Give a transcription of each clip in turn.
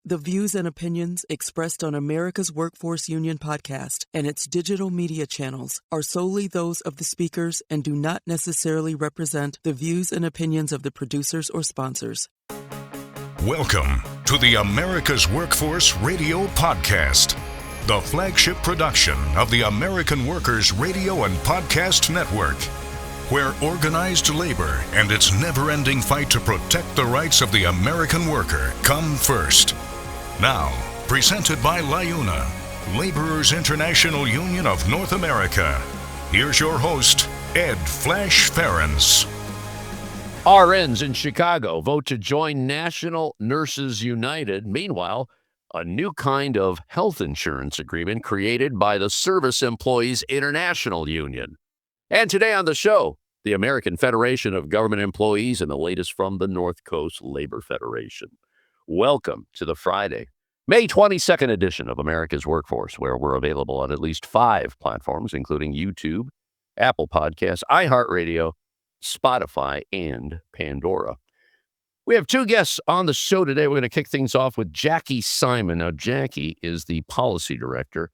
The views and opinions expressed on America's Workforce Union podcast and its digital media channels are solely those of the speakers and do not necessarily represent the views and opinions of the producers or sponsors. Welcome to the America's Workforce Radio Podcast, the flagship production of the American Workers Radio and Podcast Network, where organized labor and its never-ending fight to protect the rights of the American worker come first. Now, presented by LIUNA, Laborers International Union of North America. Here's your host, Ed Flash Ferens. RNs in Chicago vote to join National Nurses United. Meanwhile, a new kind of health insurance agreement created by the Service Employees International Union. And today on the show, the American Federation of Government Employees and the latest from the North Coast Labor Federation. Welcome to the Friday, May 22nd edition of America's Workforce, where we're available on at least 5 platforms, including YouTube, Apple Podcasts, iHeartRadio, Spotify, and Pandora. We have 2 guests on the show today. We're going to kick things off with Jackie Simon. Now, Jackie is the policy director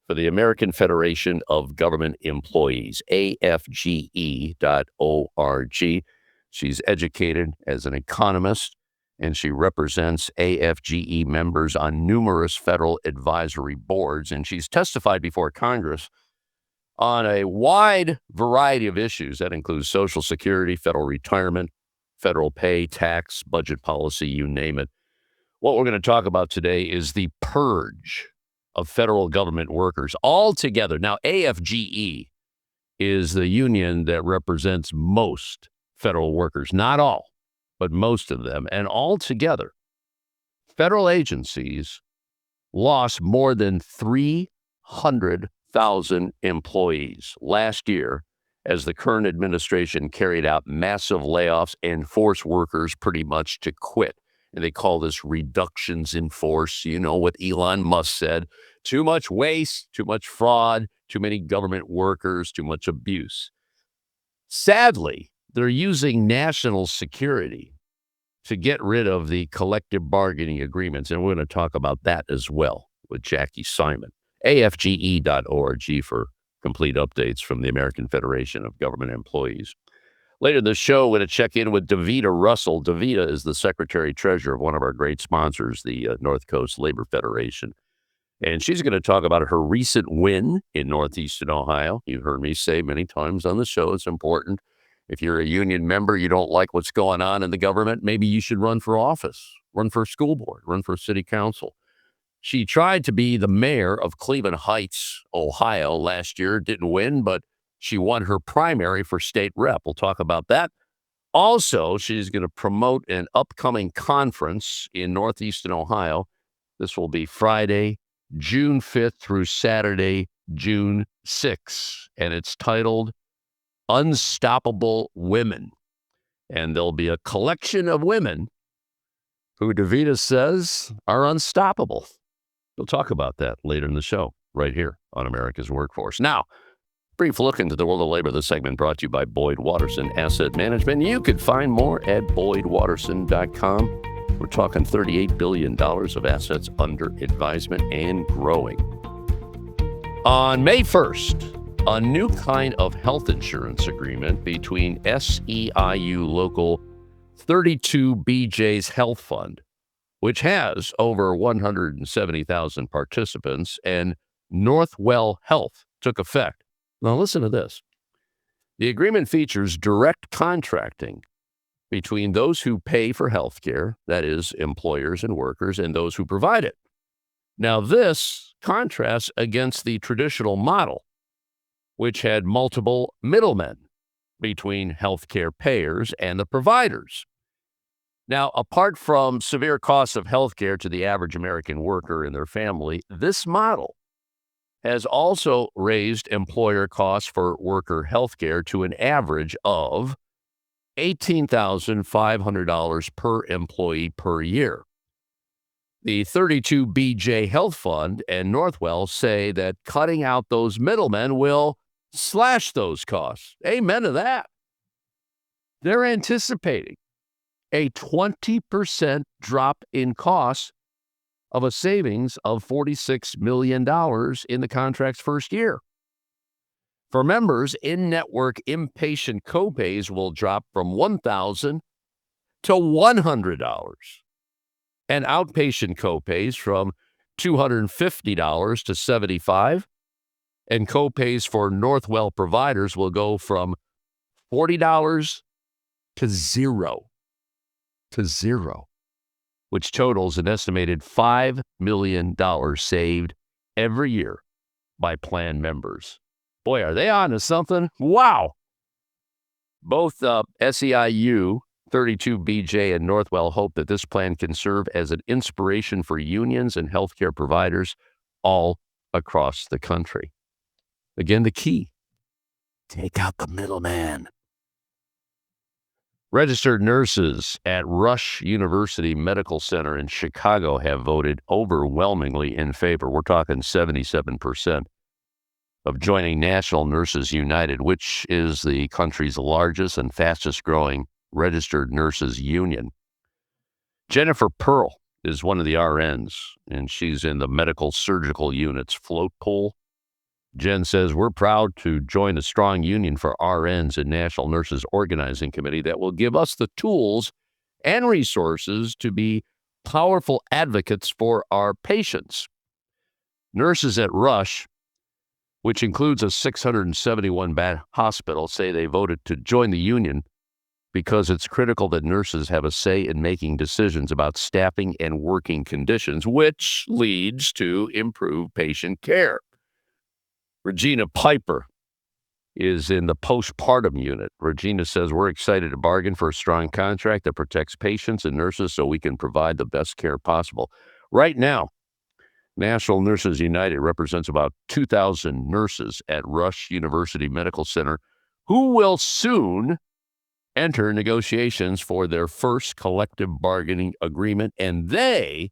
for the American Federation of Government Employees, AFGE.org. She's educated as an economist, and she represents AFGE members on numerous federal advisory boards, and she's testified before Congress on a wide variety of issues. That includes Social Security, federal retirement, federal pay, tax, budget policy, you name it. What we're going to talk about today is the purge of federal government workers all together. Now, AFGE is the union that represents most federal workers, not all, but most of them. And all together, federal agencies lost more than 300,000 employees last year as the current administration carried out massive layoffs and forced workers pretty much to quit. And they call this reductions in force. You know what Elon Musk said: too much waste, too much fraud, too many government workers, too much abuse. Sadly, they're using national security to get rid of the collective bargaining agreements. And we're going to talk about that as well with Jackie Simon. AFGE.org for complete updates from the American Federation of Government Employees. Later in the show, we're going to check in with Davita Russell. Davita is the Secretary-Treasurer of one of our great sponsors, the North Coast Labor Federation. And she's going to talk about her recent win in Northeastern Ohio. You've heard me say many times on the show, it's important. If you're a union member, you don't like what's going on in the government, maybe you should run for office, run for school board, run for city council. She tried to be the mayor of Cleveland Heights, Ohio last year, didn't win, but she won her primary for state rep. We'll talk about that. Also, she's going to promote an upcoming conference in Northeastern Ohio. This will be Friday, June 5th through Saturday, June 6th, and it's titled Unstoppable Women. And there'll be a collection of women who Davita says are unstoppable. We'll talk about that later in the show, right here on America's Workforce. Now, brief look into the world of labor. This segment brought to you by Boyd Watterson Asset Management. You can find more at boydwatterson.com. We're talking $38 billion of assets under advisement and growing. On May 1st, a new kind of health insurance agreement between SEIU Local 32BJ's Health Fund, which has over 170,000 participants, and Northwell Health took effect. Now listen to this. The agreement features direct contracting between those who pay for health care, that is, employers and workers, and those who provide it. Now this contrasts against the traditional model, which had multiple middlemen between healthcare payers and the providers. Now, apart from severe costs of healthcare to the average American worker and their family, this model has also raised employer costs for worker healthcare to an average of $18,500 per employee per year. The 32BJ Health Fund and Northwell say that cutting out those middlemen will slash those costs. Amen to that. They're anticipating a 20% drop in costs of a savings of $46 million in the contract's first year. For members, in-network inpatient copays will drop from $1,000 to $100, and outpatient copays from $250 to $75, and copays for Northwell providers will go from $40 to zero, which totals an estimated $5 million saved every year by plan members. Boy, are they on to something? Wow. Both SEIU, 32BJ, and Northwell hope that this plan can serve as an inspiration for unions and healthcare providers all across the country. Again, the key, take out the middleman. Registered nurses at Rush University Medical Center in Chicago have voted overwhelmingly in favor. We're talking 77% of joining National Nurses United, which is the country's largest and fastest growing registered nurses union. Jennifer Pearl is one of the RNs, and she's in the medical surgical unit's float pool. Jen says, we're proud to join a strong union for RNs and National Nurses Organizing Committee that will give us the tools and resources to be powerful advocates for our patients. Nurses at Rush, which includes a 671-bed hospital, say they voted to join the union because it's critical that nurses have a say in making decisions about staffing and working conditions, which leads to improved patient care. Regina Piper is in the postpartum unit. Regina says, we're excited to bargain for a strong contract that protects patients and nurses so we can provide the best care possible. Right now, National Nurses United represents about 2,000 nurses at Rush University Medical Center who will soon enter negotiations for their first collective bargaining agreement, and they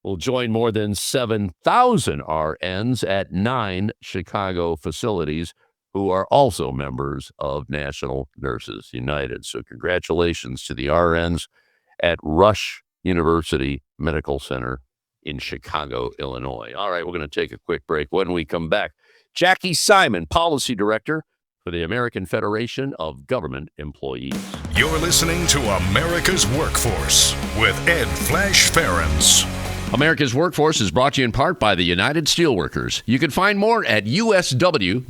will join more than 7,000 RNs at 9 Chicago facilities who are also members of National Nurses United. So congratulations to the RNs at Rush University Medical Center in Chicago, Illinois. All right, we're going to take a quick break. When we come back, Jackie Simon, Policy Director for the American Federation of Government Employees. You're listening to America's Workforce with Ed Flash Ferens. America's Workforce is brought to you in part by the United Steelworkers. You can find more at usw.org.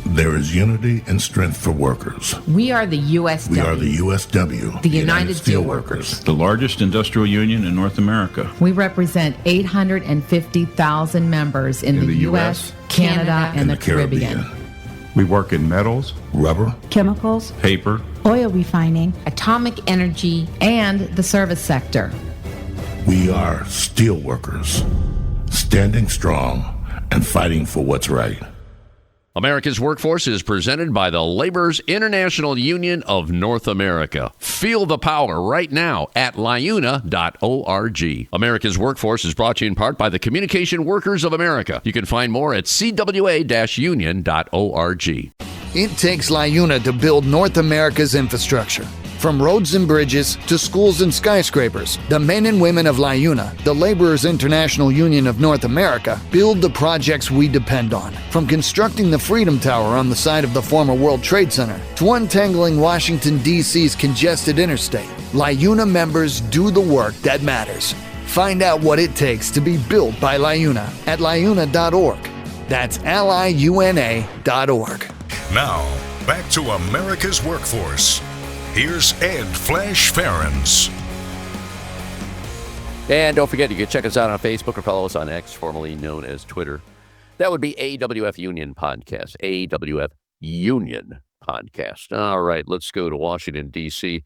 There is unity and strength for workers. We are the USW. We are the USW. The United Steelworkers. The largest industrial union in North America. We represent 850,000 members in the U.S., Canada, and the Caribbean. We work in metals, Rubber, chemicals, paper, oil refining, atomic energy, and the service sector. We are steelworkers, standing strong and fighting for what's right. America's Workforce is presented by the Laborers International Union of North America. Feel the power right now at liuna.org. America's Workforce is brought to you in part by the Communication Workers of America. You can find more at cwa-union.org. It takes LIUNA to build North America's infrastructure. From roads and bridges to schools and skyscrapers, the men and women of LIUNA, the Laborers International Union of North America, build the projects we depend on. From constructing the Freedom Tower on the site of the former World Trade Center to untangling Washington, D.C.'s congested interstate, LIUNA members do the work that matters. Find out what it takes to be built by LIUNA at liuna.org. That's liuna.org. Now, back to America's Workforce. Here's Ed Flash Ferens. And don't forget, you can check us out on Facebook or follow us on X, formerly known as Twitter. That would be AWF Union Podcast. AWF Union Podcast. All right, let's go to Washington, D.C.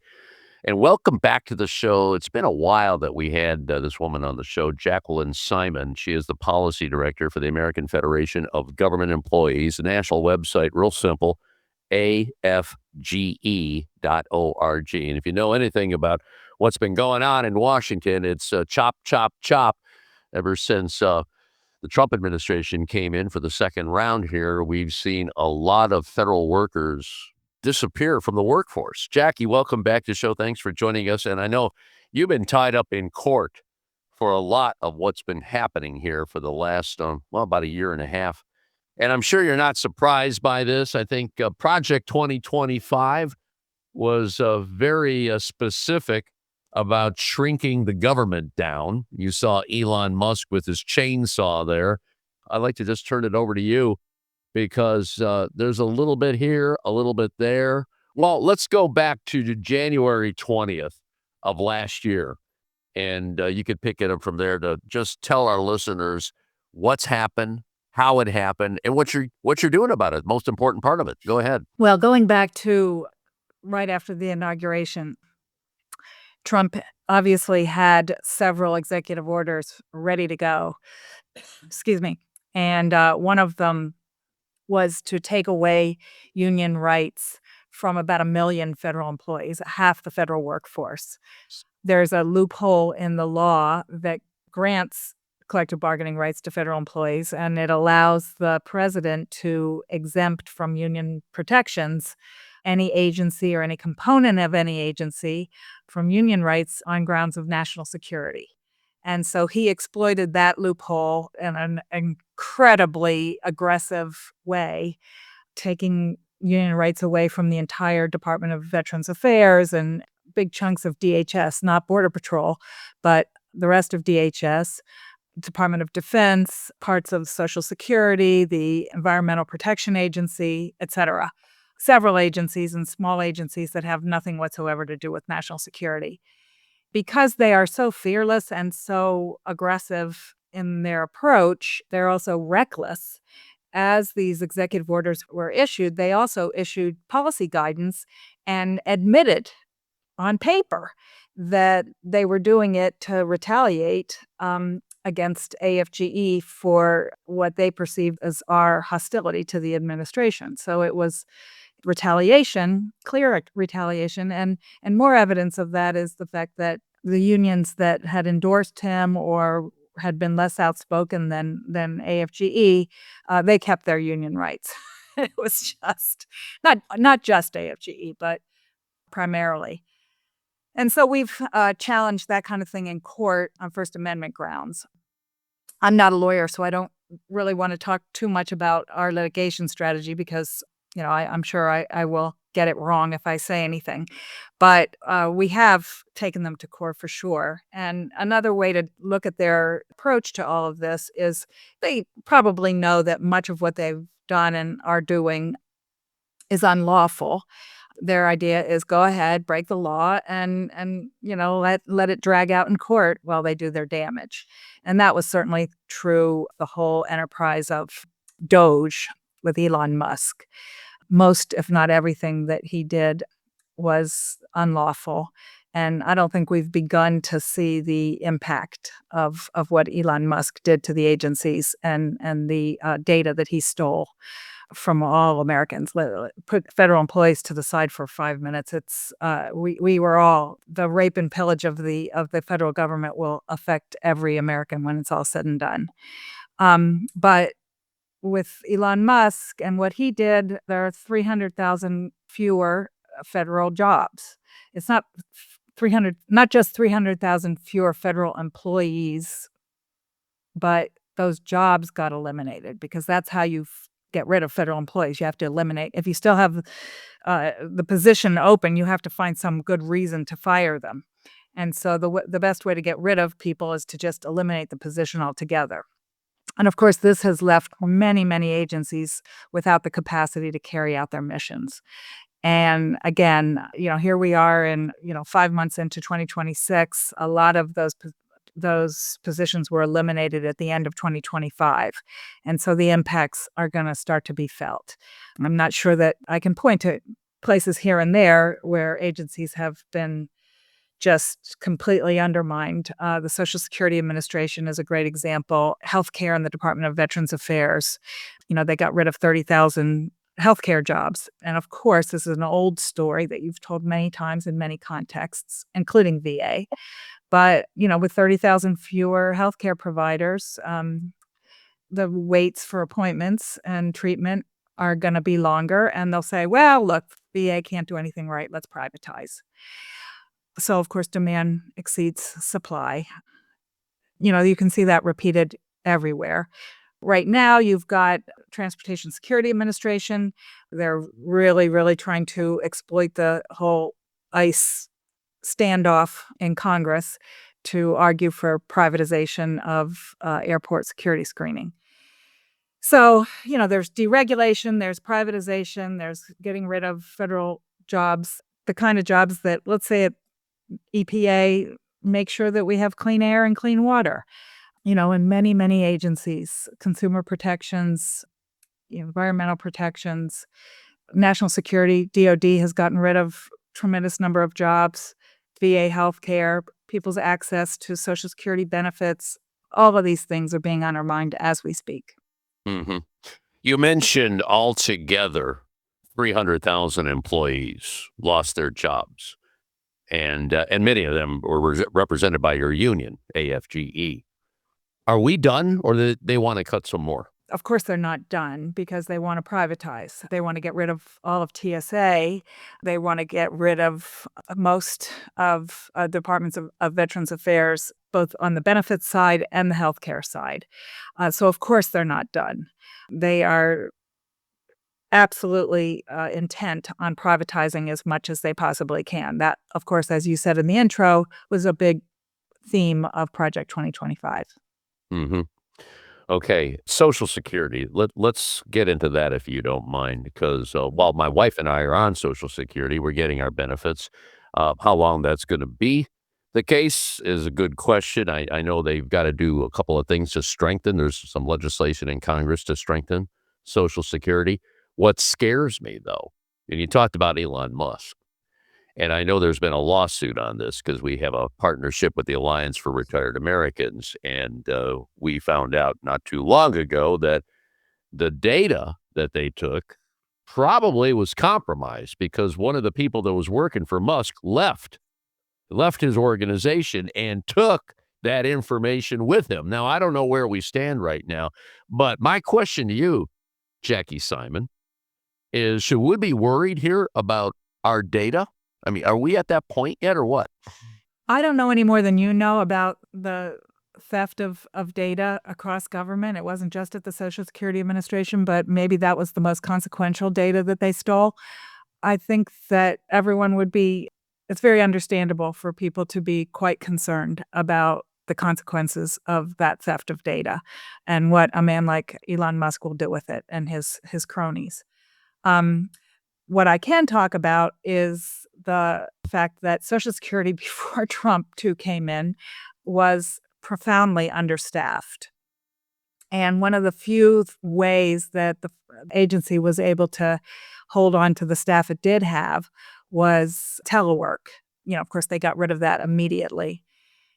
And welcome back to the show. It's been a while that we had this woman on the show, Jacqueline Simon. She is the Policy Director for the American Federation of Government Employees. The national website, real simple, AFGE.org. And if you know anything about what's been going on in Washington, it's chop, chop, chop. Ever since the Trump administration came in for the second round here, we've seen a lot of federal workers disappear from the workforce. Jackie, welcome back to the show. Thanks for joining us. And I know you've been tied up in court for a lot of what's been happening here for the last, about a year and a half. And I'm sure you're not surprised by this. I think Project 2025 was very specific about shrinking the government down. You saw Elon Musk with his chainsaw there. I'd like to just turn it over to you because there's a little bit here, a little bit there. Well, let's go back to January 20th of last year. And you could pick it up from there to just tell our listeners what's happened, how it happened, and what you're doing about it. Most important part of it. Go ahead. Well, going back to right after the inauguration, Trump obviously had several executive orders ready to go. Excuse me. And one of them was to take away union rights from about 1 million federal employees, half the federal workforce. There's a loophole in the law that grants collective bargaining rights to federal employees, and it allows the president to exempt from union protections any agency or any component of any agency from union rights on grounds of national security. And so he exploited that loophole in an incredibly aggressive way, taking union rights away from the entire Department of Veterans Affairs and big chunks of DHS, not Border Patrol, but the rest of DHS, Department of Defense, parts of Social Security, the Environmental Protection Agency, et cetera. Several agencies and small agencies that have nothing whatsoever to do with national security. Because they are so fearless and so aggressive in their approach, they're also reckless. As these executive orders were issued, they also issued policy guidance and admitted on paper that they were doing it to retaliate against AFGE for what they perceived as our hostility to the administration. So it was retaliation, clear retaliation, and more evidence of that is the fact that the unions that had endorsed him or had been less outspoken than AFGE, they kept their union rights. It was just not just AFGE, but primarily. And so we've challenged that kind of thing in court on First Amendment grounds. I'm not a lawyer, so I don't really want to talk too much about our litigation strategy because, I'm sure I will get it wrong if I say anything. But we have taken them to court for sure. And another way to look at their approach to all of this is they probably know that much of what they've done and are doing is unlawful. Their idea is go ahead, break the law, and let it drag out in court while they do their damage. And that was certainly true the whole enterprise of Doge with Elon Musk. Most, if not everything that he did was unlawful. And I don't think we've begun to see the impact of what Elon Musk did to the agencies and the data that he stole from all Americans. Put federal employees to the side for 5 minutes. It's we were all the rape and pillage of the federal government will affect every American when it's all said and done. But with Elon Musk and what he did, there are 300,000 fewer federal jobs. It's not just 300,000 fewer federal employees, but those jobs got eliminated because that's how you get rid of federal employees. You have to eliminate. If you still have the position open, you have to find some good reason to fire them. And so the best way to get rid of people is to just eliminate the position altogether. And of course, this has left many, many agencies without the capacity to carry out their missions. And again, here we are in, 5 months into 2026, a lot of those positions were eliminated at the end of 2025. And so the impacts are going to start to be felt. I'm not sure that I can point to places here and there where agencies have been just completely undermined. The Social Security Administration is a great example. Healthcare and the Department of Veterans Affairs, they got rid of 30,000 healthcare jobs. And of course, this is an old story that you've told many times in many contexts, including VA. But, with 30,000 fewer healthcare providers, the waits for appointments and treatment are going to be longer. And they'll say, well, look, VA can't do anything right. Let's privatize. So, of course, demand exceeds supply. You can see that repeated everywhere. Right now, you've got Transportation Security Administration. They're really, really trying to exploit the whole ICE standoff in Congress to argue for privatization of airport security screening. So, there's deregulation, there's privatization, there's getting rid of federal jobs, the kind of jobs that, let's say at EPA, make sure that we have clean air and clean water. In many, many agencies, consumer protections, environmental protections, national security, DOD has gotten rid of tremendous number of jobs, VA healthcare, people's access to Social Security benefits. All of these things are being undermined as we speak. Mm-hmm. You mentioned altogether 300,000 employees lost their jobs, and many of them were represented by your union, AFGE. Are we done, or do they want to cut some more? Of course, they're not done because they want to privatize. They want to get rid of all of TSA. They want to get rid of most of departments of Veterans Affairs, both on the benefits side and the healthcare side. So, of course, they're not done. They are absolutely intent on privatizing as much as they possibly can. That, of course, as you said in the intro, was a big theme of Project 2025. Mm-hmm. Okay, Social Security. Let's get into that if you don't mind, because while my wife and I are on Social Security, we're getting our benefits. How long that's going to be the case is a good question. I know they've got to do a couple of things to strengthen. There's some legislation in Congress to strengthen Social Security. What scares me, though, and you talked about Elon Musk, and I know there's been a lawsuit on this because we have a partnership with the Alliance for Retired Americans. And we found out not too long ago that the data that they took probably was compromised because one of the people that was working for Musk left his organization and took that information with him. Now, I don't know where we stand right now, but my question to you, Jackie Simon, is should we be worried here about our data? I mean, are we at that point yet or what? I don't know any more than you know about the theft of data across government. It wasn't just at the Social Security Administration, but maybe that was the most consequential data that they stole. I think that it's very understandable for people to be quite concerned about the consequences of that theft of data and what a man like Elon Musk will do with it and his cronies. What I can talk about is the fact that Social Security before Trump too came in was profoundly understaffed. And one of the few ways that the agency was able to hold on to the staff it did have was telework. Of course, they got rid of that immediately.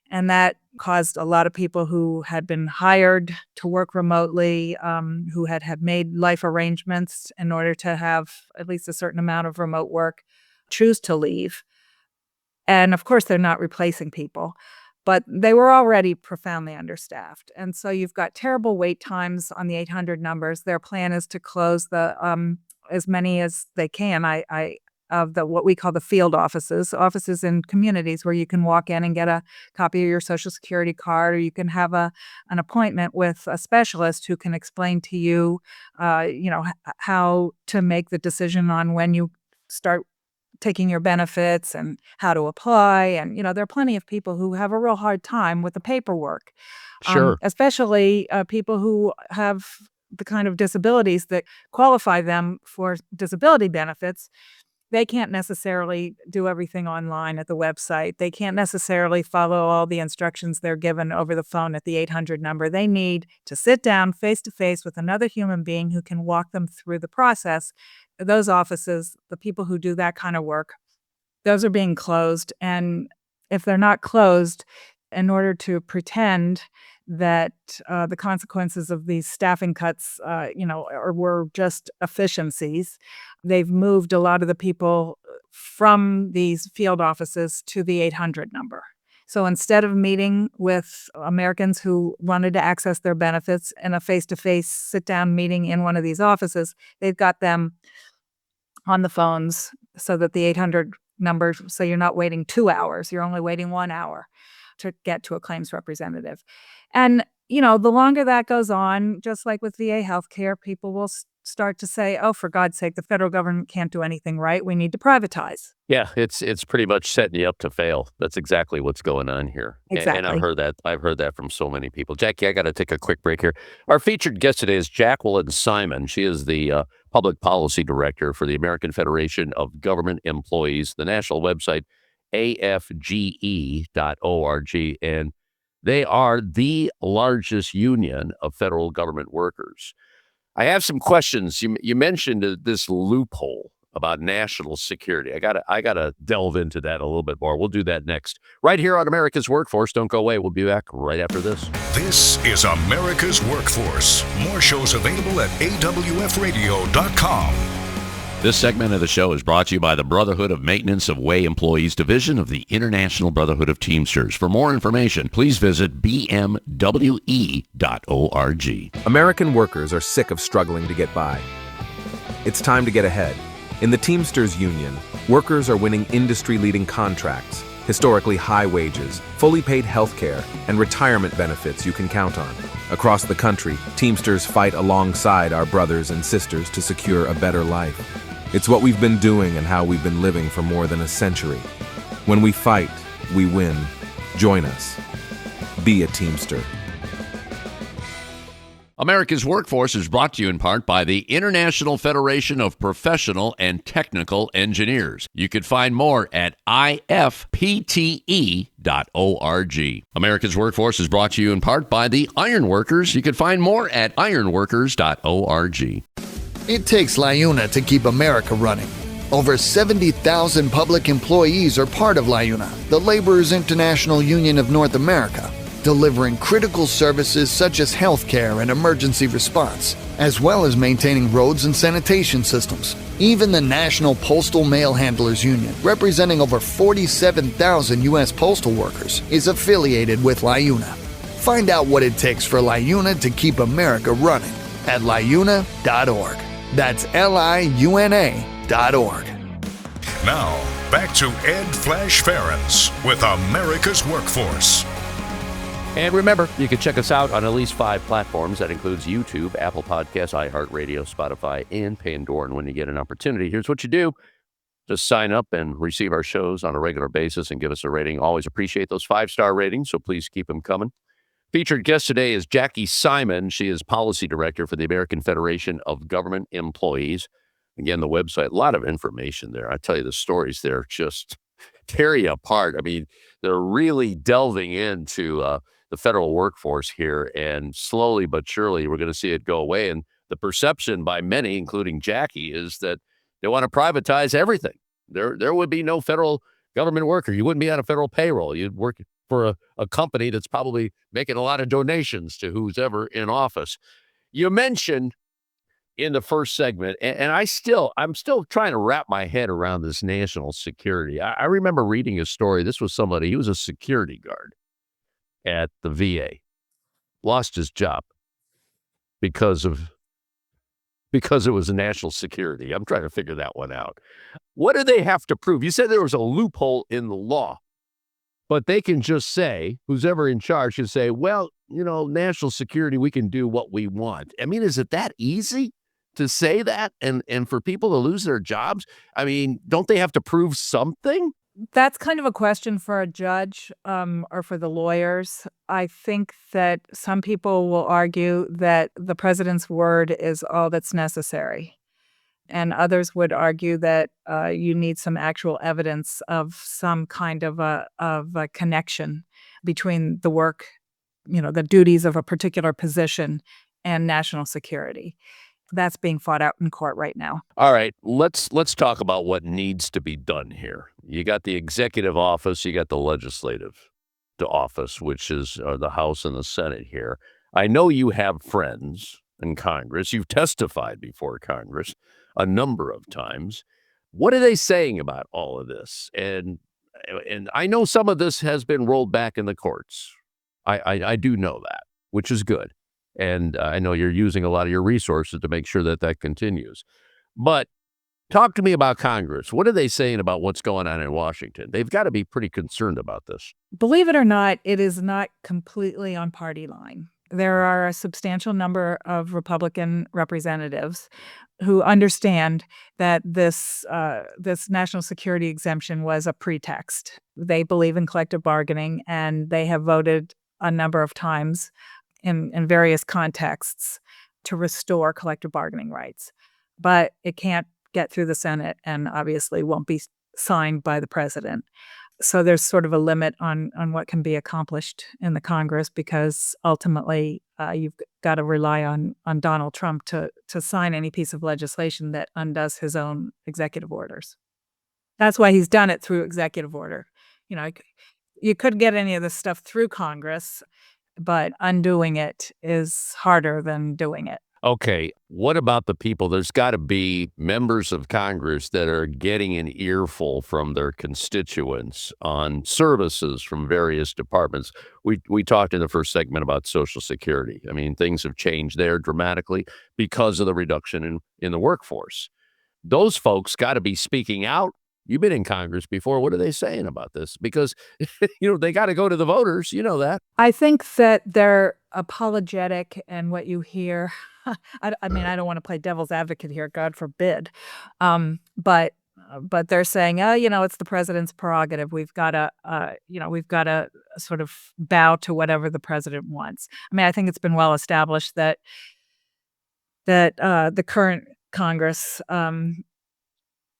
And that caused a lot of people who had been hired to work remotely, who had made life arrangements in order to have at least a certain amount of remote work, choose to leave. And of course, they're not replacing people, but they were already profoundly understaffed. And so you've got terrible wait times on the 800 numbers. Their plan is to close as many as they can. Of what we call the field offices in communities where you can walk in and get a copy of your Social Security card, or you can have an appointment with a specialist who can explain to you, how to make the decision on when you start taking your benefits and how to apply. And, there are plenty of people who have a real hard time with the paperwork. Sure. Especially people who have the kind of disabilities that qualify them for disability benefits. They can't necessarily do everything online at the website. They can't necessarily follow all the instructions they're given over the phone at the 800 number. They need to sit down face to face with another human being who can walk them through the process. Those offices, the people who do that kind of work, those are being closed. And if they're not closed, in order to pretend that the consequences of these staffing cuts, were just efficiencies, they've moved a lot of the people from these field offices to the 800 number. So instead of meeting with Americans who wanted to access their benefits in a face-to-face sit-down meeting in one of these offices, they've got them on the phones so that the 800 number, so you're not waiting 2 hours, you're only waiting 1 hour to get to a claims representative. And, the longer that goes on, just like with VA healthcare, people will start to say, oh, for God's sake, the federal government can't do anything right. We need to privatize. Yeah, it's pretty much setting you up to fail. That's exactly what's going on here. Exactly. And I've heard that from so many people. Jackie, I got to take a quick break here. Our featured guest today is Jacqueline Simon. She is the public policy director for the American Federation of Government Employees, the national website, AFGE.org. And they are the largest union of federal government workers. I have some questions. You mentioned this loophole about national security. I gotta delve into that a little bit more. We'll do that next, right here on America's Workforce. Don't go away. We'll be back right after this. This is America's Workforce. More shows available at awfradio.com. This segment of the show is brought to you by the Brotherhood of Maintenance of Way Employees Division of the International Brotherhood of Teamsters. For more information, please visit bmwe.org. American workers are sick of struggling to get by. It's time to get ahead. In the Teamsters Union, workers are winning industry-leading contracts, historically high wages, fully paid health care, and retirement benefits you can count on. Across the country, Teamsters fight alongside our brothers and sisters to secure a better life. It's what we've been doing and how we've been living for more than a century. When we fight, we win. Join us. Be a Teamster. America's Workforce is brought to you in part by the International Federation of Professional and Technical Engineers. You can find more at ifpte.org. America's Workforce is brought to you in part by the Ironworkers. You can find more at ironworkers.org. It takes LIUNA to keep America running. Over 70,000 public employees are part of LIUNA, the Laborers International Union of North America, delivering critical services such as healthcare and emergency response, as well as maintaining roads and sanitation systems. Even the National Postal Mail Handlers Union, representing over 47,000 U.S. postal workers, is affiliated with LIUNA. Find out what it takes for LIUNA to keep America running at liuna.org. That's liuna.org. Now, back to Ed Flash Ferens with America's Workforce. And remember, you can check us out on at least 5 platforms. That includes YouTube, Apple Podcasts, iHeartRadio, Spotify, and Pandora. And when you get an opportunity, here's what you do. Just sign up and receive our shows on a regular basis and give us a rating. Always appreciate those 5-star ratings, so please keep them coming. Featured guest today is Jackie Simon. She is policy director for the American Federation of Government Employees. Again, the website, a lot of information there. I tell you, the stories there just tear you apart. I mean, they're really delving into the federal workforce here, and slowly but surely we're going to see it go away. And the perception by many, including Jackie, is that they want to privatize everything. There would be no federal government worker. You wouldn't be on a federal payroll. You'd work for a company that's probably making a lot of donations to who's ever in office. You mentioned in the first segment, and I'm still trying to wrap my head around this national security. I remember reading a story. This was somebody, he was a security guard at the VA, lost his job because it was a national security. I'm trying to figure that one out. What do they have to prove? You said there was a loophole in the law, but they can just say, who's ever in charge can say, well, national security, we can do what we want. I mean, is it that easy to say that and for people to lose their jobs? I mean, don't they have to prove something? That's kind of a question for a judge or for the lawyers. I think that some people will argue that the president's word is all that's necessary. And others would argue that you need some actual evidence of some kind of a connection between the work, the duties of a particular position and national security. That's being fought out in court right now. All right, let's talk about what needs to be done here. You got the executive office, you got the legislative office, which is the House and the Senate here. I know you have friends in Congress. You've testified before Congress a number of times. What are they saying about all of this? And I know some of this has been rolled back in the courts. I do know that, which is good. And I know you're using a lot of your resources to make sure that continues. But Talk to me about Congress. What are they saying about what's going on in Washington? They've got to be pretty concerned about this. Believe it or not, it is not completely on party line. There are a substantial number of Republican representatives who understand that this national security exemption was a pretext. They believe in collective bargaining, and they have voted a number of times in various contexts to restore collective bargaining rights. But it can't get through the Senate and obviously won't be signed by the president. So there's sort of a limit on what can be accomplished in the Congress, because ultimately you've got to rely on Donald Trump to sign any piece of legislation that undoes his own executive orders. That's why he's done it through executive order. You could get any of this stuff through Congress, but undoing it is harder than doing it. Okay, what about the people? There's got to be members of Congress that are getting an earful from their constituents on services from various departments. We talked in the first segment about Social Security. I mean, things have changed there dramatically because of the reduction in the workforce. Those folks got to be speaking out. You've been in Congress before. What are they saying about this? Because, they got to go to the voters. You know that. I think that they're apologetic, and what you hear, I mean, I don't want to play devil's advocate here, God forbid. But they're saying, it's the president's prerogative. We've got to sort of bow to whatever the president wants. I mean, I think it's been well established that the current Congress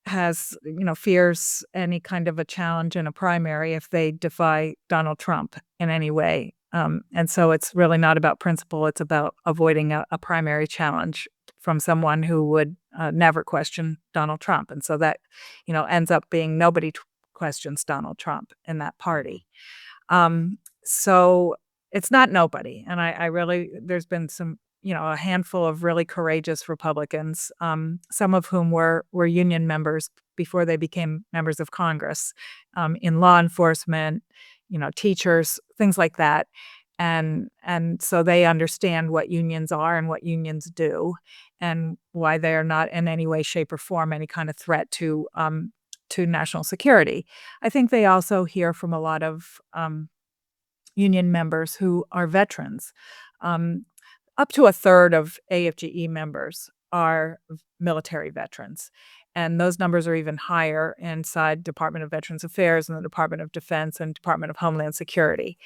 has, fears any kind of a challenge in a primary if they defy Donald Trump in any way. And so it's really not about principle. It's about avoiding a primary challenge from someone who would never question Donald Trump. And so that, ends up being nobody questions Donald Trump in that party. So it's not nobody. And I really, there's been some, a handful of really courageous Republicans, some of whom were union members before they became members of Congress, in law enforcement, teachers, things like that. And so they understand what unions are and what unions do, and why they are not in any way, shape, or form any kind of threat to national security. I think they also hear from a lot of union members who are veterans. Up to a third of AFGE members are military veterans. And those numbers are even higher inside Department of Veterans Affairs and the Department of Defense and Department of Homeland Security.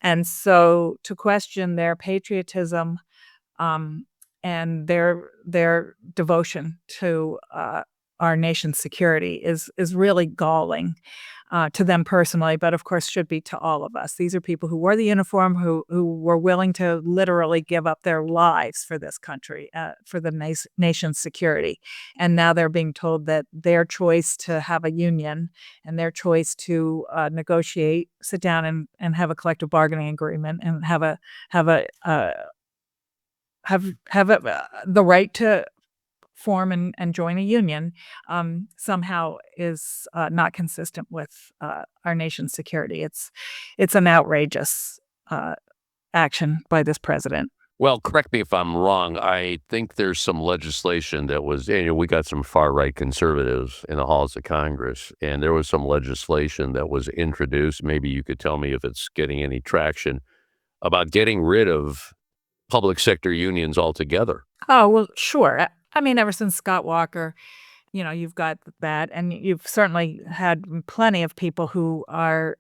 And so to question their patriotism and their devotion to our nation's security is really galling to them personally, but of course should be to all of us. These are people who wore the uniform, who were willing to literally give up their lives for this country, for the nation's security. And now they're being told that their choice to have a union and their choice to negotiate, sit down and have a collective bargaining agreement and have the right to form and join a union somehow is not consistent with our nation's security. It's an outrageous action by this president. Well, correct me if I'm wrong. I think there's some legislation that was, we got some far-right conservatives in the halls of Congress, and there was some legislation that was introduced. Maybe you could tell me if it's getting any traction, about getting rid of public sector unions altogether. Oh, well, sure. I mean, ever since Scott Walker, you've got that, and you've certainly had plenty of people who are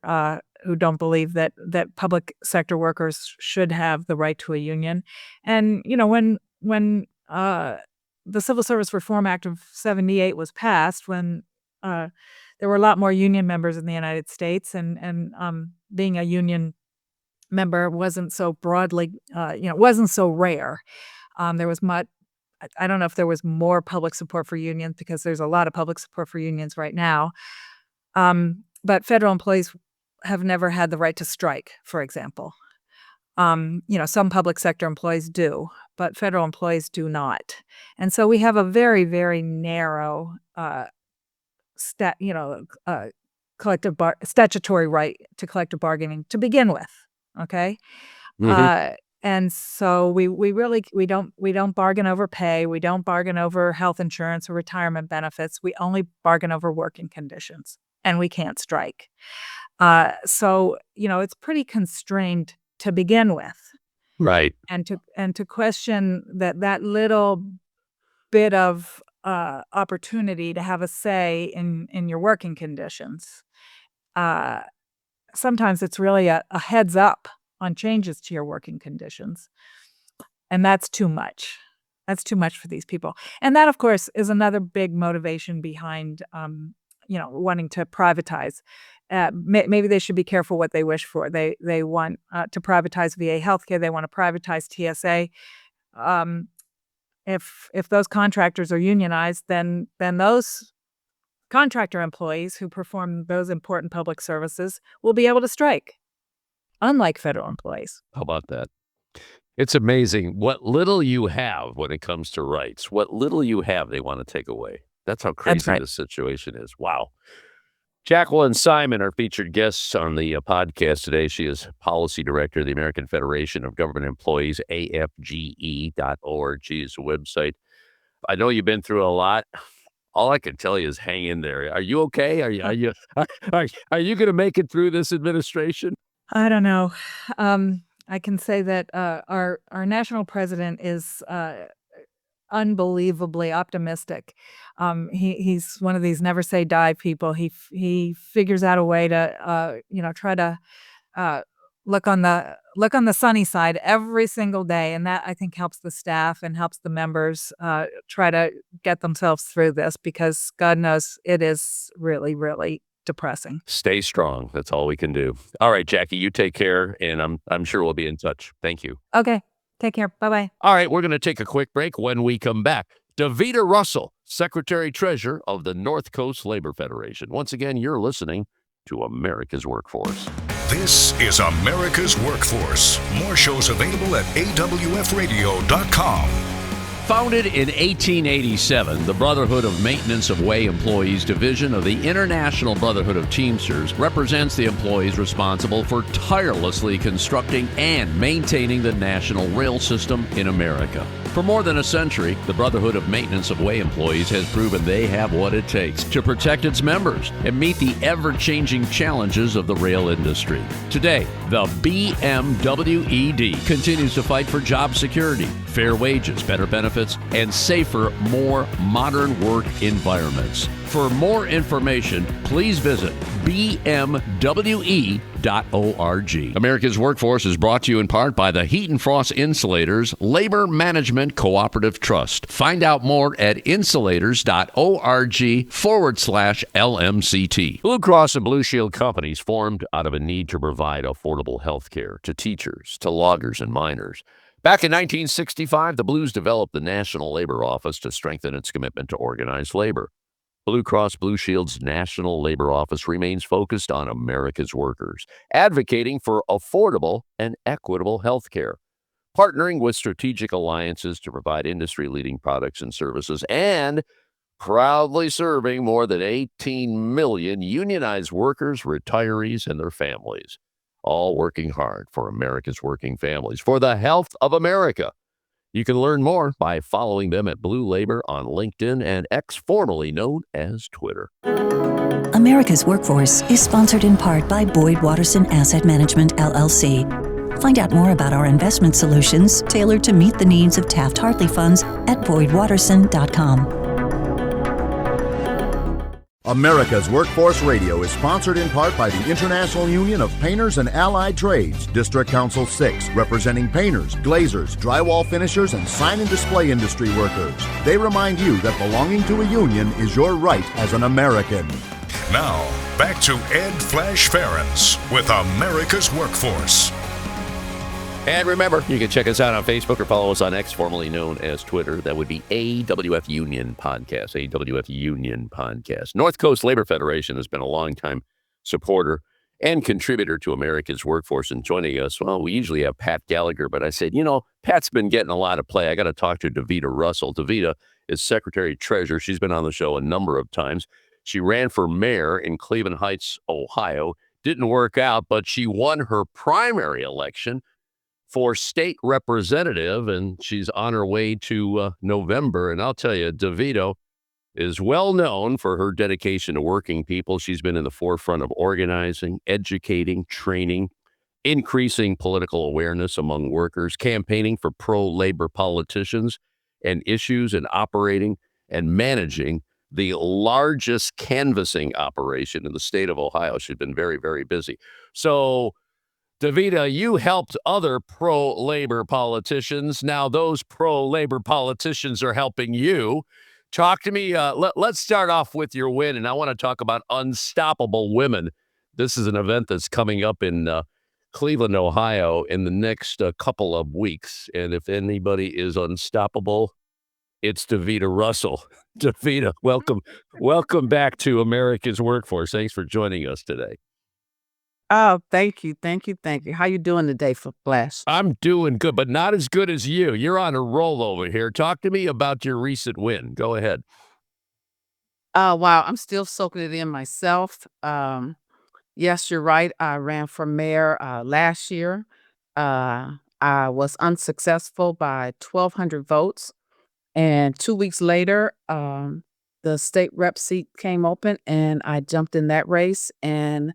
who don't believe that public sector workers should have the right to a union. And when the Civil Service Reform Act of '78 was passed, when there were a lot more union members in the United States, and being a union member wasn't so broadly, wasn't so rare. There was much. I don't know if there was more public support for unions, because there's a lot of public support for unions right now. But federal employees have never had the right to strike, for example. Some public sector employees do, but federal employees do not. And so we have a very, very narrow statutory right to collective bargaining to begin with. Okay. Mhm. And so we really we don't bargain over pay. We don't bargain over health insurance or retirement benefits. We only bargain over working conditions, and we can't strike. So it's pretty constrained to begin with, Right. and to question that little bit of opportunity to have a say in your working conditions. Sometimes it's really a heads up on changes to your working conditions. And that's too much. That's too much for these people. And that, of course, is another big motivation behind, wanting to privatize. Maybe they should be careful what they wish for. They want to privatize VA healthcare. They want to privatize TSA. If those contractors are unionized, then those contractor employees who perform those important public services will be able to strike, unlike federal employees. How about that? It's amazing what little you have when it comes to rights. What little you have, they want to take away. That's how crazy right. this situation is. Wow. Jacqueline Simon, our featured guest on the podcast today. She is Policy Director of the American Federation of Government Employees, AFGE.org is the website. I know you've been through a lot. All I can tell you is hang in there. Are you okay? Are you going to make it through this administration? I don't know. I can say that our national president is unbelievably optimistic. He's one of these never say die people. He figures out a way to try to look on the sunny side every single day, and that I think helps the staff and helps the members try to get themselves through this, because God knows it is really, really depressing. Stay strong. That's all we can do. All right, Jackie, you take care, and I'm sure we'll be in touch. Thank you. Okay. Take care. Bye-bye. All right, we're going to take a quick break. When we come back, Davita Russell, Secretary-Treasurer of the North Coast Labor Federation. Once again, you're listening to America's Workforce. This is America's Workforce. More shows available at awfradio.com. Founded in 1887, the Brotherhood of Maintenance of Way Employees Division of the International Brotherhood of Teamsters represents the employees responsible for tirelessly constructing and maintaining the national rail system in America. For more than a century, the Brotherhood of Maintenance of Way Employees has proven they have what it takes to protect its members and meet the ever-changing challenges of the rail industry. Today, the BMWED continues to fight for job security, fair wages, better benefits, and safer, more modern work environments. For more information, please visit bmwe.org. America's Workforce is brought to you in part by the Heat and Frost Insulators Labor Management Cooperative Trust. Find out more at insulators.org/LMCT. Blue Cross and Blue Shield companies formed out of a need to provide affordable health care to teachers, to loggers, and miners. Back in 1965, the Blues developed the National Labor Office to strengthen its commitment to organized labor. Blue Cross Blue Shield's National Labor Office remains focused on America's workers, advocating for affordable and equitable health care, partnering with strategic alliances to provide industry-leading products and services, and proudly serving more than 18 million unionized workers, retirees, and their families, all working hard for America's working families, for the health of America. You can learn more by following them at Blue Labor on LinkedIn and X, formerly known as Twitter. America's Workforce is sponsored in part by Boyd Watterson Asset Management, LLC. Find out more about our investment solutions tailored to meet the needs of Taft-Hartley funds at boydwatterson.com. America's Workforce Radio is sponsored in part by the International Union of Painters and Allied Trades, District Council 6, representing painters, glazers, drywall finishers, and sign and display industry workers. They remind you that belonging to a union is your right as an American. Now, back to Ed Flash Ferens with America's Workforce. And remember, you can check us out on Facebook or follow us on X, formerly known as Twitter. That would be AWF Union Podcast, AWF Union Podcast. North Coast Labor Federation has been a longtime supporter and contributor to America's Workforce. And joining us, well, we usually have Pat Gallagher, but I said, Pat's been getting a lot of play. I got to talk to Davita Russell. Davita is Secretary-Treasurer. She's been on the show a number of times. She ran for mayor in Cleveland Heights, Ohio. Didn't work out, but she won her primary election for state representative, and she's on her way to November. And I'll tell you, DeVito is well known for her dedication to working people. She's been in the forefront of organizing, educating, training, increasing political awareness among workers, campaigning for pro-labor politicians and issues, and operating and managing the largest canvassing operation in the state of Ohio. She's been very, very busy. So, DeVita, you helped other pro-labor politicians. Now those pro-labor politicians are helping you. Talk to me. Let's start off with your win, and I want to talk about Unstoppable Women. This is an event that's coming up in Cleveland, Ohio, in the next couple of weeks. And if anybody is unstoppable, it's DeVita Russell. DeVita, welcome back to America's Workforce. Thanks for joining us today. Oh, thank you. How you doing today, Flash? I'm doing good, but not as good as you. You're on a roll over here. Talk to me about your recent win. Go ahead. Wow, I'm still soaking it in myself. Yes, you're right. I ran for mayor last year. I was unsuccessful by 1,200 votes. And 2 weeks later, the state rep seat came open, and I jumped in that race. And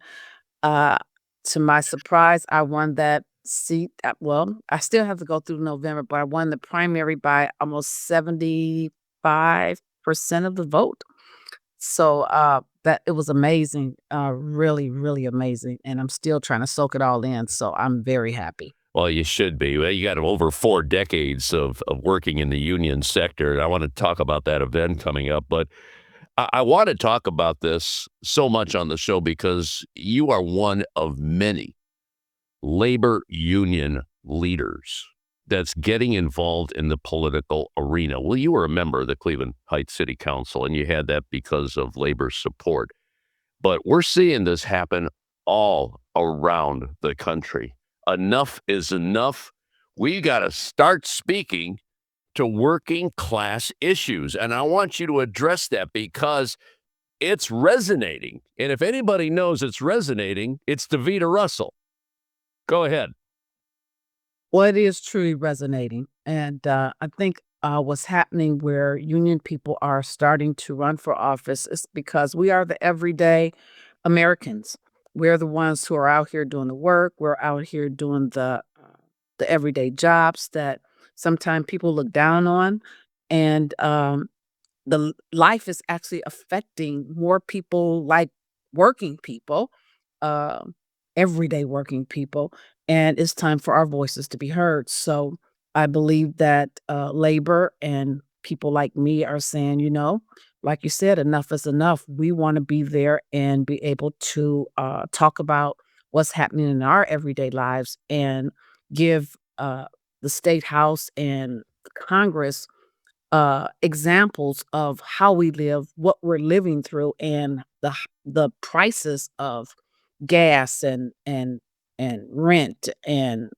to my surprise, I won that seat. Well, I still have to go through November, but I won the primary by almost 75% of the vote. So that it was amazing, really, really amazing. And I'm still trying to soak it all in. So I'm very happy. Well, you should be. Well, you got over 4 decades of working in the union sector. And I want to talk about that event coming up. But I want to talk about this so much on the show because you are one of many labor union leaders that's getting involved in the political arena. Well, you were a member of the Cleveland Heights City Council, and you had that because of labor support. But we're seeing this happen all around the country. Enough is enough. We got to start speaking to working class issues. And I want you to address that because it's resonating. And if anybody knows it's resonating, it's DeVita Russell. Go ahead. Well, it is truly resonating. And I think what's happening where union people are starting to run for office is because we are the everyday Americans. We're the ones who are out here doing the work. We're out here doing the everyday jobs that sometimes people look down on. And the life is actually affecting more people like working people, everyday working people. And it's time for our voices to be heard. So I believe that labor and people like me are saying, like you said, enough is enough. We want to be there and be able to talk about what's happening in our everyday lives and give the state house and Congress examples of how we live, what we're living through, and the prices of gas and rent and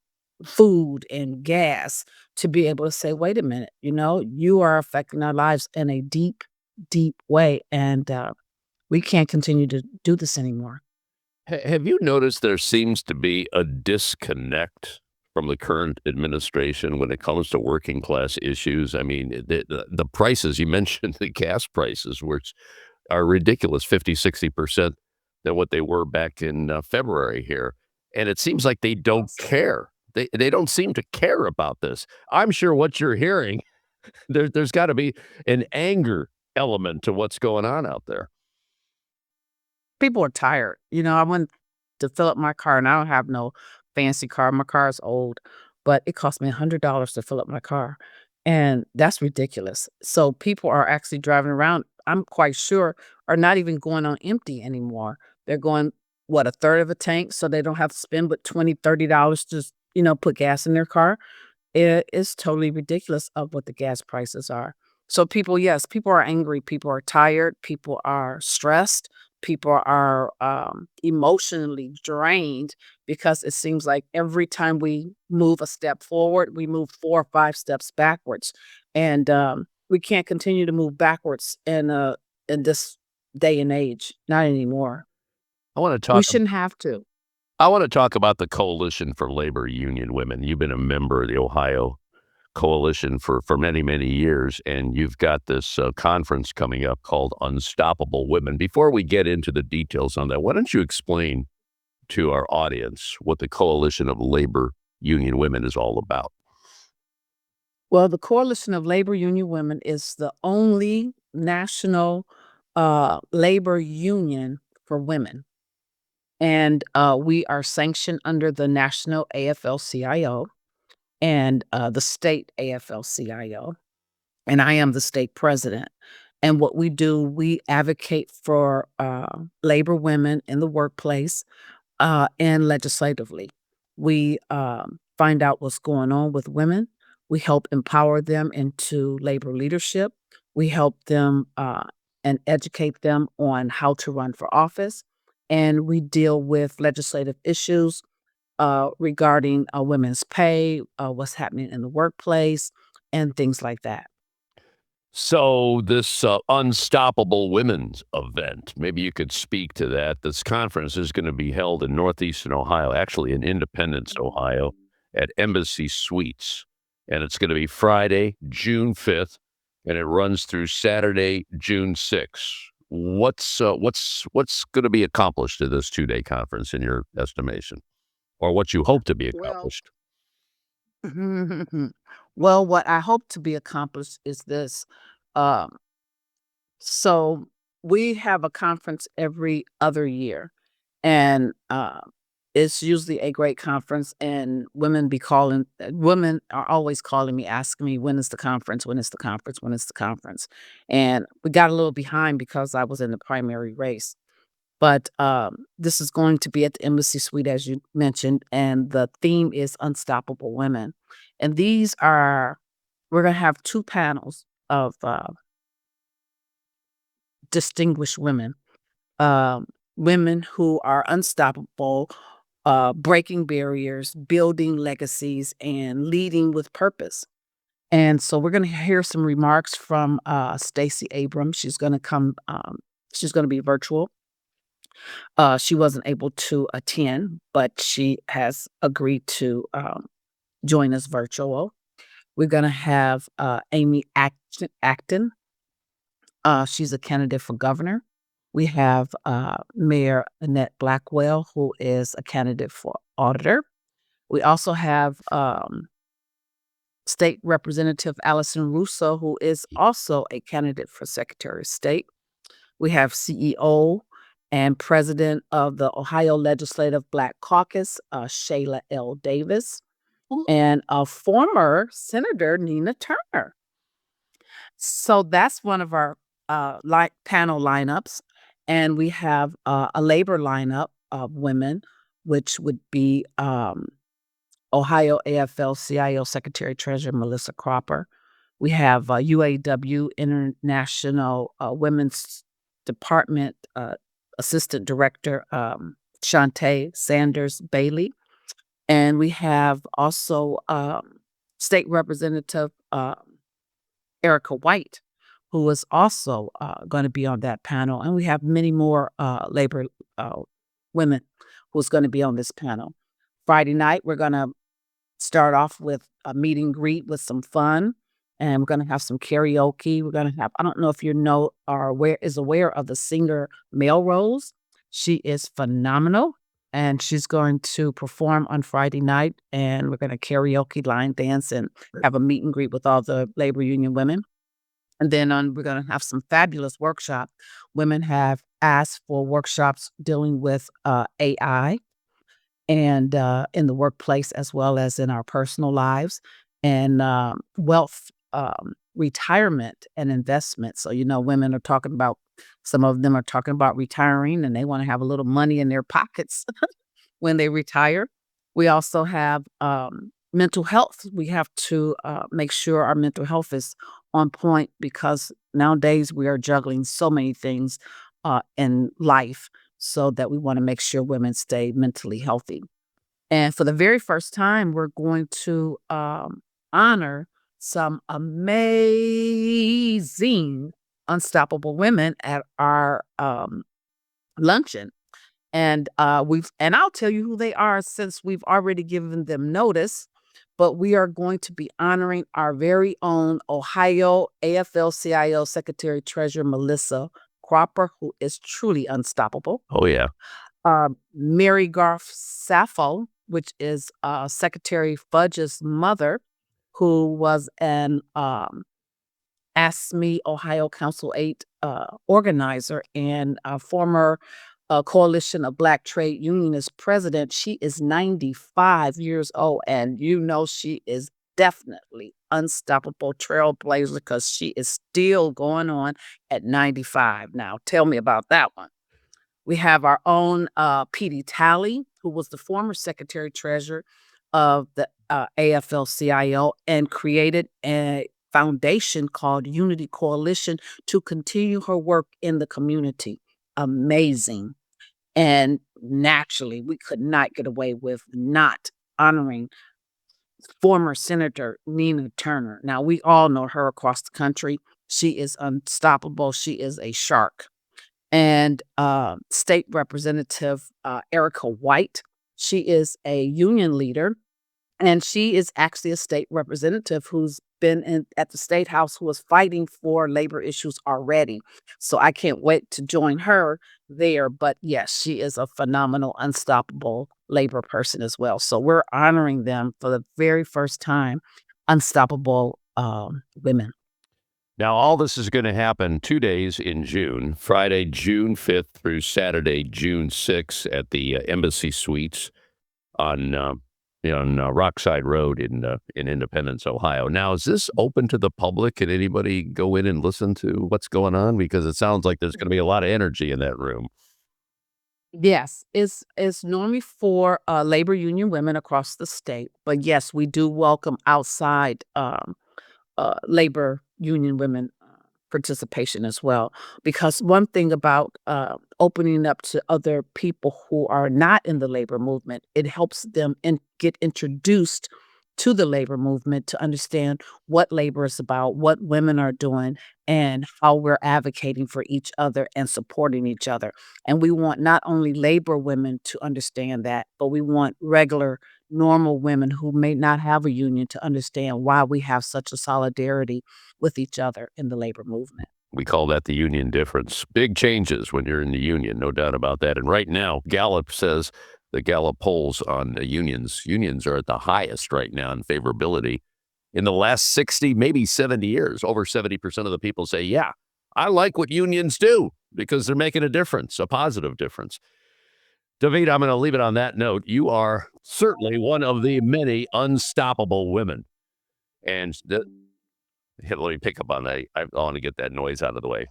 food and gas to be able to say, wait a minute, you are affecting our lives in a deep, deep way. And we can't continue to do this anymore. Have you noticed there seems to be a disconnect from the current administration when it comes to working class issues? I mean, the prices, you mentioned the gas prices, which are ridiculous, 50-60% than what they were back in February here. And it seems like they don't care. They don't seem to care about this. I'm sure what you're hearing, there's got to be an anger element to what's going on out there. People are tired. I went to fill up my car, and I don't have no fancy car. My car is old, but it cost me $100 to fill up my car. And that's ridiculous. So people are actually driving around, I'm quite sure, are not even going on empty anymore. They're going, a third of a tank, so they don't have to spend but $20, $30 to, put gas in their car. It is totally ridiculous of what the gas prices are. So people are angry. People are tired. People are stressed. People are emotionally drained because it seems like every time we move a step forward, we move 4 or 5 steps backwards. And we can't continue to move backwards in this day and age. Not anymore. I want to talk. We shouldn't have to. I want to talk about the Coalition for Labor Union Women. You've been a member of the Ohio Coalition for many, many years, and you've got this conference coming up called Unstoppable Women. Before we get into the details on that, why don't you explain to our audience what the Coalition of Labor Union Women is all about? Well, the Coalition of Labor Union Women is the only national labor union for women. And we are sanctioned under the national AFL-CIO and the state AFL-CIO. And I am the state president. And what we do, we advocate for labor women in the workplace and legislatively. We find out what's going on with women. We help empower them into labor leadership. We help them and educate them on how to run for office. And we deal with legislative issues regarding women's pay, what's happening in the workplace, and things like that. So this Unstoppable Women's event, maybe you could speak to that. This conference is going to be held in Northeastern Ohio, actually in Independence, Ohio, at Embassy Suites. And it's going to be Friday, June 5th, and it runs through Saturday, June 6th. What's going to be accomplished at this 2-day conference in your estimation, or what you hope to be accomplished? Well, what I hope to be accomplished is this. So we have a conference every other year, and it's usually a great conference. And women are always calling me, asking me, when is the conference? When is the conference? When is the conference? And we got a little behind because I was in the primary race. But this is going to be at the Embassy Suite, as you mentioned, and the theme is Unstoppable Women. And we're going to have 2 panels of distinguished women, women who are unstoppable, breaking barriers, building legacies, and leading with purpose. And so we're going to hear some remarks from Stacey Abrams. She's going to come. She's going to be virtual. She wasn't able to attend, but she has agreed to join us virtual. We're going to have Amy Acton. She's a candidate for governor. We have Mayor Annette Blackwell, who is a candidate for auditor. We also have State Representative Allison Russo, who is also a candidate for Secretary of State. We have CEO and President of the Ohio Legislative Black Caucus, Shayla L. Davis, and a former Senator, Nina Turner. So that's one of our panel lineups. And we have a labor lineup of women, which would be Ohio AFL-CIO Secretary Treasurer Melissa Cropper. We have UAW International Women's Department Assistant Director Shantae Sanders Bailey. And we have also State Representative Erica White, who is also going to be on that panel. And we have many more labor women who's going to be on this panel. Friday night, we're going to start off with a meet and greet with some fun. And we're going to have some karaoke. We're going to have, I don't know if you know or aware of the singer Melrose. She is phenomenal. And she's going to perform on Friday night. And we're going to karaoke, line dance, and have a meet and greet with all the labor union women. And then we're going to have some fabulous workshops. Women have asked for workshops dealing with AI and in the workplace as well as in our personal lives, and wealth, retirement, and investment. So, women are talking about, some of them are talking about retiring, and they want to have a little money in their pockets when they retire. We also have mental health. We have to make sure our mental health is on point, because nowadays we are juggling so many things in life, so that we want to make sure women stay mentally healthy. And for the very first time, we're going to honor some amazing unstoppable women at our luncheon. And I'll tell you who they are since we've already given them notice. But we are going to be honoring our very own Ohio AFL-CIO Secretary Treasurer Melissa Cropper, who is truly unstoppable. Oh, yeah. Mary Garth Sappho, which is Secretary Fudge's mother, who was an AFSCME Ohio Council 8 organizer and a former Coalition of Black Trade Unionists president. She is 95 years old, and she is definitely unstoppable trailblazer because she is still going on at 95. Now, tell me about that one. We have our own P.D. Talley, who was the former Secretary Treasurer of the AFL-CIO and created a foundation called Unity Coalition to continue her work in the community. Amazing. And naturally, we could not get away with not honoring former Senator Nina Turner. Now, we all know her across the country. She is unstoppable. She is a shark. And State Representative Erica White, she is a union leader, and she is actually a state representative who's been at the State House, who was fighting for labor issues already. So I can't wait to join her there. But yes, she is a phenomenal, unstoppable labor person as well. So we're honoring them for the very first time, unstoppable women. Now, all this is going to happen 2 days in June, Friday, June 5th through Saturday, June 6th at the Embassy Suites on Rockside Road in Independence, Ohio. Now, is this open to the public? Can anybody go in and listen to what's going on? Because it sounds like there's going to be a lot of energy in that room. Yes, it's normally for labor union women across the state. But yes, we do welcome outside labor union women participation as well. Because one thing about opening up to other people who are not in the labor movement, it helps them get introduced to the labor movement to understand what labor is about, what women are doing, and how we're advocating for each other and supporting each other. And we want not only labor women to understand that, but we want regular, normal women who may not have a union to understand why we have such a solidarity with each other in the labor movement. We call that the union difference. Big changes when you're in the union, no doubt about that. And right now, Gallup says, the Gallup polls on the unions are at the highest right now in favorability. In the last 60, maybe 70 years, over 70% of the people say, yeah, I like what unions do because they're making a difference, a positive difference. David, I'm going to leave it on that note. You are certainly one of the many unstoppable women. And let me pick up on that. I want to get that noise out of the way.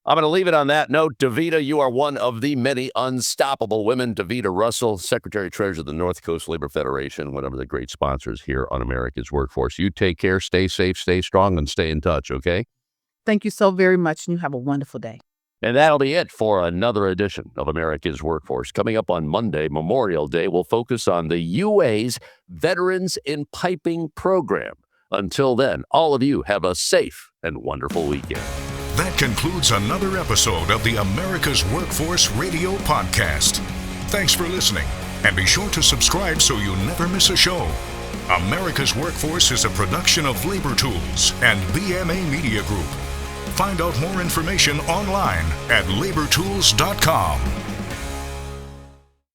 I'm going to leave it on that note. Davida, you are one of the many unstoppable women. Davida Russell, Secretary-Treasurer of the North Coast Labor Federation, one of the great sponsors here on America's Workforce. You take care, stay safe, stay strong, and stay in touch, okay? Thank you so very much, and you have a wonderful day. And that'll be it for another edition of America's Workforce. Coming up on Monday, Memorial Day, we'll focus on the UA's Veterans in Piping program. Until then, all of you have a safe and wonderful weekend. That concludes another episode of the America's Workforce Radio Podcast. Thanks for listening, and be sure to subscribe so you never miss a show. America's Workforce is a production of Labor Tools and BMA Media Group. Find out more information online at labortools.com.